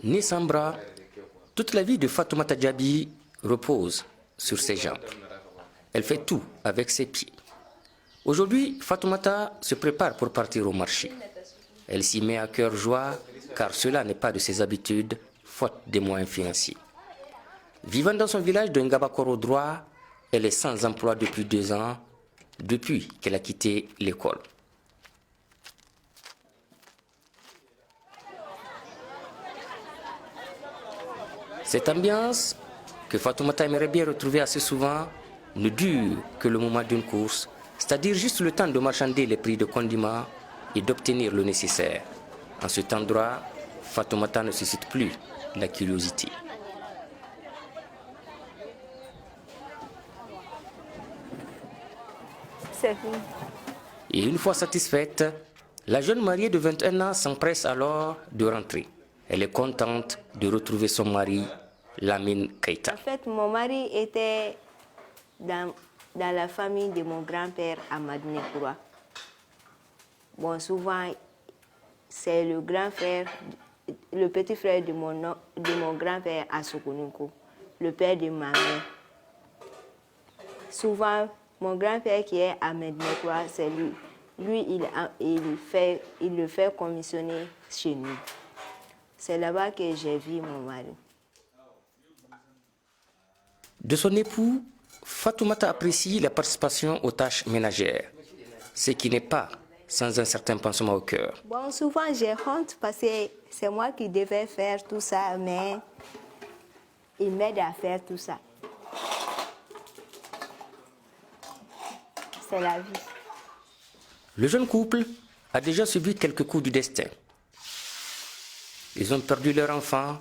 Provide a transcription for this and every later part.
ni sans bras, toute la vie de Fatoumata Diaby repose sur ses jambes. Elle fait tout avec ses pieds. Aujourd'hui, Fatoumata se prépare pour partir au marché. Elle s'y met à cœur joie, car cela n'est pas de ses habitudes, faute des moyens financiers. Vivant dans son village de Ngabakoro droit, elle est sans emploi depuis 2 ans, depuis qu'elle a quitté l'école. Cette ambiance, que Fatoumata aimerait bien retrouver assez souvent, ne dure que le moment d'une course, c'est-à-dire juste le temps de marchander les prix de condiments et d'obtenir le nécessaire. En cet endroit, Fatoumata ne suscite plus la curiosité. Et une fois satisfaite, la jeune mariée de 21 ans s'empresse alors de rentrer. Elle est contente de retrouver son mari, Lamine Keita. En fait, mon mari était dans la famille de mon grand-père à Madinekura. Bon, souvent, c'est le grand frère, le petit frère de mon grand-père à Sokonunko, le père de ma mère. Souvent, mon grand-père qui est à Madinekura, c'est lui. Lui, il le fait commissionner chez nous. C'est là-bas que j'ai vu mon mari. De son époux, Fatoumata apprécie la participation aux tâches ménagères, ce qui n'est pas sans un certain pansement au cœur. Bon, souvent j'ai honte parce que c'est moi qui devais faire tout ça, mais il m'aide à faire tout ça. C'est la vie. Le jeune couple a déjà subi quelques coups du destin. Ils ont perdu leur enfant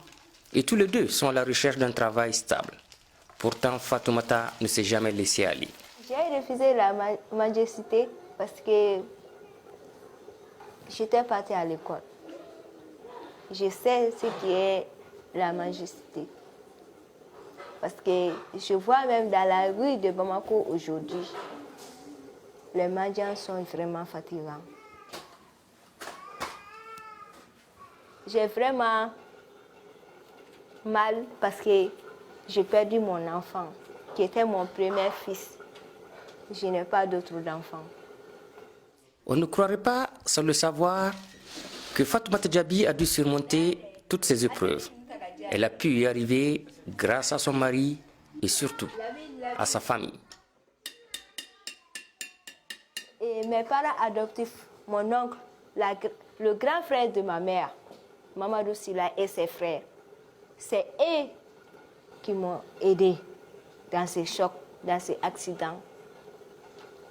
et tous les deux sont à la recherche d'un travail stable. Pourtant, Fatoumata ne s'est jamais laissée aller. J'ai refusé la majesté parce que j'étais partie à l'école. Je sais ce qui est la majesté. Parce que je vois même dans la rue de Bamako aujourd'hui, les mendiants sont vraiment fatigants. J'ai vraiment mal parce que j'ai perdu mon enfant, qui était mon premier fils. Je n'ai pas d'autres enfants. On ne croirait pas, sans le savoir, que Fatoumata Diaby a dû surmonter toutes ces épreuves. Elle a pu y arriver grâce à son mari et surtout à sa famille. Et mes parents adoptifs, mon oncle, le grand frère de ma mère, Mamadou Sila et ses frères, c'est eux qui m'ont aidé dans ces chocs, dans ces accidents.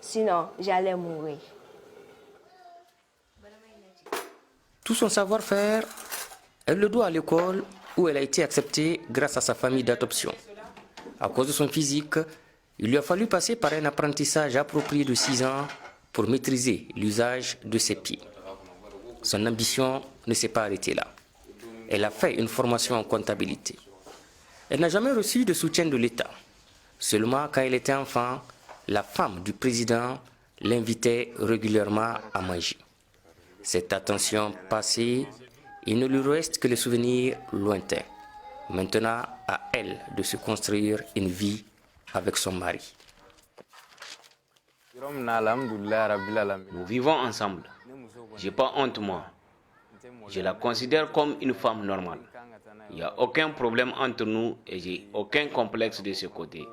Sinon, j'allais mourir. Tout son savoir-faire, elle le doit à l'école où elle a été acceptée grâce à sa famille d'adoption. À cause de son physique, il lui a fallu passer par un apprentissage approprié de 6 ans pour maîtriser l'usage de ses pieds. Son ambition ne s'est pas arrêtée là. Elle a fait une formation en comptabilité. Elle n'a jamais reçu de soutien de l'État. Seulement quand elle était enfant, la femme du président l'invitait régulièrement à manger. Cette attention passée, il ne lui reste que les souvenirs lointains. Maintenant, à elle de se construire une vie avec son mari. Nous vivons ensemble. Je n'ai pas honte, moi. Je la considère comme une femme normale. Il n'y a aucun problème entre nous et j'ai aucun complexe de ce côté.